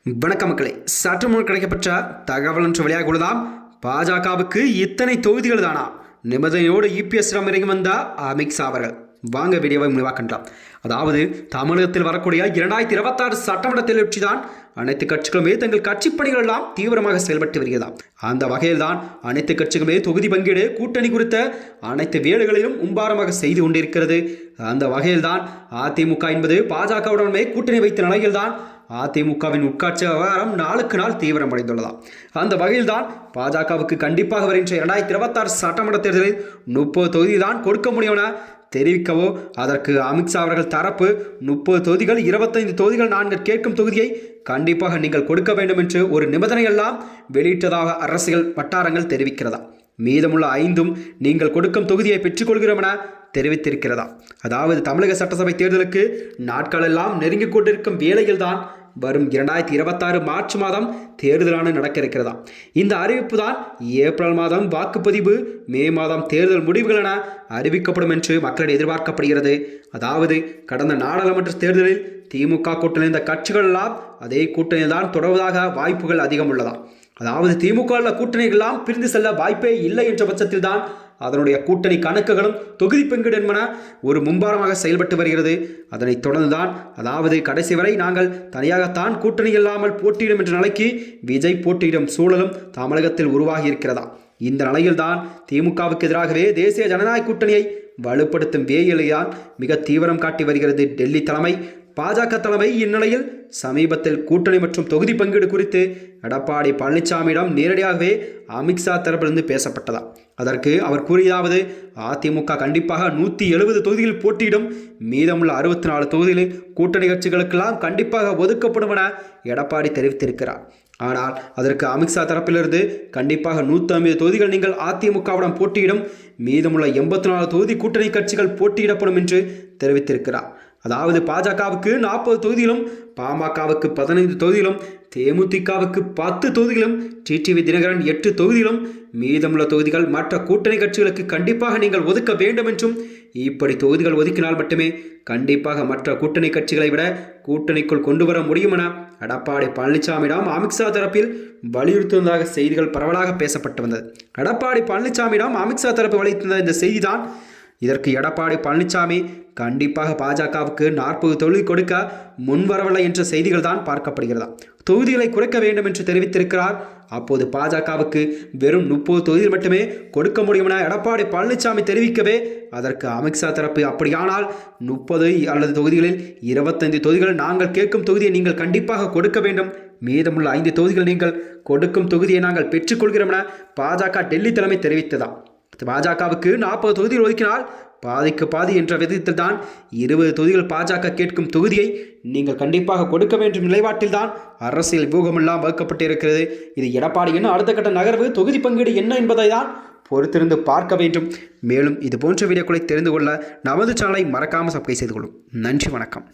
வணக்க மக்களே, சற்று முன் கிடைக்கப்பட்ட தகவல் ஒன்று வெளியாக உள்ளதாம். பாஜகவுக்கு இத்தனை தொகுதிகள் தானா? நிபந்தனையோடு இபிஎஸ் இறங்கி வந்த அமித்ஷா அவர்கள். வாங்க வீடியோவை முடிவாக்கின்றோம். அதாவது தமிழகத்தில் வரக்கூடிய 2026 சட்டமன்றத்தில் வெற்றிதான் அனைத்து கட்சிகளுமே தங்கள் கட்சி பணிகள் எல்லாம் தீவிரமாக செயல்பட்டு வருகிறதாம். அந்த வகையில் தான் அனைத்து கட்சிகளுமே தொகுதி பங்கீடு கூட்டணி குறித்த அனைத்து வேலைகளையும் மும்பாரமாக செய்து கொண்டிருக்கிறது. அந்த வகையில் தான் அதிமுக என்பது பாஜகவுடனே கூட்டணி வைத்த நிலையில்தான் அதிமுகவின் உட்காட்சி விவகாரம் நாளுக்கு நாள் தீவிரமடைந்துள்ளதாம். அந்த வகையில் தான் பாஜகவுக்கு கண்டிப்பாக வருகின்ற 2026 சட்டமன்ற தேர்தலில் 30 தொகுதி தான் கொடுக்க முடியும் என தெரிவிக்கவோ, அதற்கு அமித்ஷா அவர்கள் தரப்பு 30 தொகுதிகள் 25 தொகுதிகள் நாங்கள் கேட்கும் தொகுதியை கண்டிப்பாக நீங்கள் கொடுக்க வேண்டும் என்று ஒரு நிபந்தனையெல்லாம் வெளியிட்டதாக அரசியல் வட்டாரங்கள் தெரிவிக்கிறதா. மீதமுள்ள 5 நீங்கள் கொடுக்கும் தொகுதியை பெற்றுக்கொள்கிறோம் என தெரிவித்திருக்கிறதா. அதாவது தமிழக சட்டசபை தேர்தலுக்கு நாட்கள் எல்லாம் நெருங்கிக் கொண்டிருக்கும் வேளையில்தான் வரும் 2026 மார்ச் மாதம் தேர்தலான நடக்க இருக்கிறதா. இந்த அறிவிப்பு தான் ஏப்ரல் மாதம் வாக்குப்பதிவு, மே மாதம் தேர்தல் முடிவுகள் என அறிவிக்கப்படும் என்று மக்களிடம் எதிர்பார்க்கப்படுகிறது. அதாவது கடந்த நாடாளுமன்ற தேர்தலில் திமுக கூட்டணி இந்த கட்சிகள் எல்லாம் அதே கூட்டணியில் தான் தொடர்வதாக வாய்ப்புகள் அதிகம் உள்ளதா. அதாவது திமுக கூட்டணிகளெல்லாம் பிரிந்து செல்ல வாய்ப்பே இல்லை என்ற பட்சத்தில் தான் அதனுடைய கூட்டணி கணக்குகளும் தொகுதி பங்கீடு என்பன ஒரு மும்பாரமாக செயல்பட்டு வருகிறது. அதனைத் தொடர்ந்துதான் அதாவது கடைசி வரை நாங்கள் தனியாகத்தான் கூட்டணி இல்லாமல் போட்டியிடும் என்ற நிலைக்கு விஜய் போட்டியிடும் சூழலும் தமிழகத்தில் உருவாகி இருக்கிறதா. இந்த நிலையில்தான் திமுகவுக்கு எதிராகவே தேசிய ஜனநாயக கூட்டணியை வலுப்படுத்தும் வேலையால் மிக தீவிரம் காட்டி வருகிறது டெல்லி தலைமை. பாஜக தலைமை இந்நிலையில் சமீபத்தில் கூட்டணி மற்றும் தொகுதி பங்கீடு குறித்து எடப்பாடி பழனிசாமியிடம் நேரடியாகவே அமித்ஷா தரப்பிலிருந்து பேசப்பட்டதா. அதற்கு அவர் கூறியதாவது, அதிமுக கண்டிப்பாக 170 தொகுதிகளில் போட்டியிடும், மீதமுள்ள 64 தொகுதிகளில் கூட்டணி கட்சிகளுக்கெல்லாம் கண்டிப்பாக ஒதுக்கப்படும் என எடப்பாடி தெரிவித்திருக்கிறார். ஆனால் அதற்கு அமித்ஷா தரப்பிலிருந்து கண்டிப்பாக 150 தொகுதிகள் நீங்கள் அதிமுகவுடன் போட்டியிடும், மீதமுள்ள 84 தொகுதி கூட்டணி கட்சிகள் போட்டியிடப்படும் என்று தெரிவித்திருக்கிறார். அதாவது பாஜகவுக்கு 40 தொகுதியிலும், பாமகவுக்கு 15 தொகுதியிலும், தேமுதிகவுக்கு 10 தொகுதியிலும், டிடிவி தினகரன் 8 தொகுதியிலும், மீதமுள்ள தொகுதிகள் மற்ற கூட்டணி கட்சிகளுக்கு கண்டிப்பாக நீங்கள் ஒதுக்க வேண்டும் என்றும், இப்படி தொகுதிகள் ஒதுக்கினால் மட்டுமே கண்டிப்பாக மற்ற கூட்டணி கட்சிகளை விட கூட்டணிக்குள் கொண்டு வர முடியும் என எடப்பாடி பழனிசாமியிடம் அமித்ஷா தரப்பில் வலியுறுத்துவதாக செய்திகள் பரவலாக பேசப்பட்டு வந்தது. எடப்பாடி பழனிசாமியிடம் அமித்ஷா தரப்பு வலியுறுத்தின இந்த செய்திதான். இதற்கு எடப்பாடி பழனிசாமி கண்டிப்பாக பாஜகவுக்கு 40 தொகுதி கொடுக்க முன்வரவில்லை என்ற செய்திகள் தான் பார்க்கப்படுகிறதா. தொகுதிகளை குறைக்க வேண்டும் என்று தெரிவித்திருக்கிறார். அப்போது பாஜகவுக்கு வெறும் 30 தொகுதிகள் மட்டுமே கொடுக்க முடியும் என எடப்பாடி பழனிசாமி தெரிவிக்கவே, அதற்கு அமித்ஷா தரப்பு அப்படியானால் 30 அல்லது தொகுதிகளில் 25 தொகுதிகள் நாங்கள் கேட்கும் தொகுதியை நீங்கள் கண்டிப்பாக கொடுக்க வேண்டும், மீதமுள்ள 5 தொகுதிகள் நீங்கள் கொடுக்கும் தொகுதியை நாங்கள் பெற்றுக்கொள்கிறோம் என பாஜக டெல்லி தலைமை தெரிவித்ததா. பாஜகவுக்கு 40 தொகுதிகள் ஒதுக்கினால் பாதிக்கு பாதி என்ற விதத்தில் தான் 20 தொகுதிகள் பாஜக கேட்கும் தொகுதியை நீங்கள் கண்டிப்பாக கொடுக்க வேண்டும் நிலைப்பாட்டில் தான் அரசியல் வியூகமெல்லாம் வகுக்கப்பட்டிருக்கிறது. இது எடப்பாடியின் அடுத்த கட்ட நகர்வு தொகுதி பங்கீடு என்ன என்பதை தான் பொறுத்திருந்து பார்க்க வேண்டும். மேலும் இது போன்ற வீடியோக்களை தெரிந்து கொள்ள நமது சேனலை மறக்காமல் சப்ஸ்கிரைப் செய்து கொள்ளும். நன்றி, வணக்கம்.